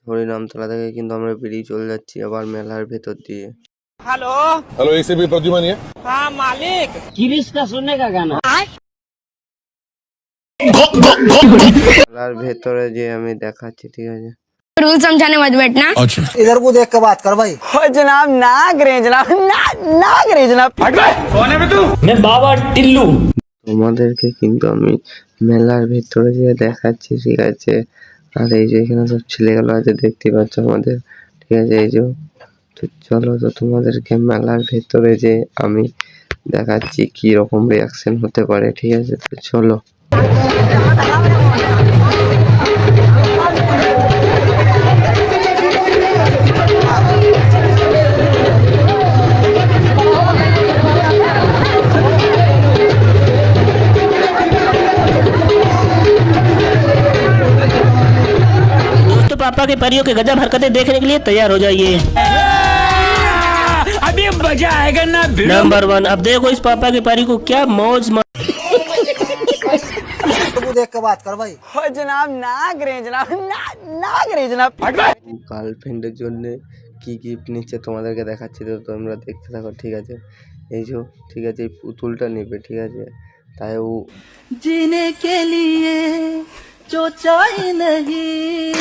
হরিনামতলা থেকে কিন্তু আমরা বেরিয়ে চলে যাচ্ছি আবার মেলার ভেতর দিয়ে। हेलो हेलो ऐसे भी प्रद्युमन है। हाँ मालिक गिरीश का सुनने का गाना। মেলার ভেতরে যে আমি দেখাচ্ছি, ঠিক আছে। रूल समझाने मत बैठना। इधर को देख के बात कर भाई। हो जनाब ना करे जनाब ना करे जनाब कौन है बे तू मैं बाबा टिल्लू। তোমাদেরকে কিন্তু আমি মেলার ভেতরে যে দেখাচ্ছি, ঠিক আছে। আর এই যে এখানে সব ছেলেগুলো আছে দেখতে পাচ্ছ আমাদের, ঠিক আছে। এই যে তো চলো, তো তোমাদেরকে মেলার ভেতরে যে আমি দেখাচ্ছি কি রকম রিয়াকশন হতে পারে, ঠিক আছে। তো চলো। दोस्तों पापा के परियों के गजब हरकतें देखने के लिए तैयार हो जाइए। अभी मजा आएगा ना नंबर 1, अब देखो इस पापा के परी को क्या मौज इधर को देख के बात कर भाई। हो जनाब ना करे जनाब ना करे जनाब গার্লফ্রেন্ডের জন্য কি গিফট নিচ্ছে তোমাদেরকে দেখাচ্ছি, তো তোমরা দেখতে থাকো, ঠিক আছে। এই যে, ঠিক আছে, এই পুতুলটা নেবে, ঠিক আছে। তাই ও जीने के लिए जो चाहे नहीं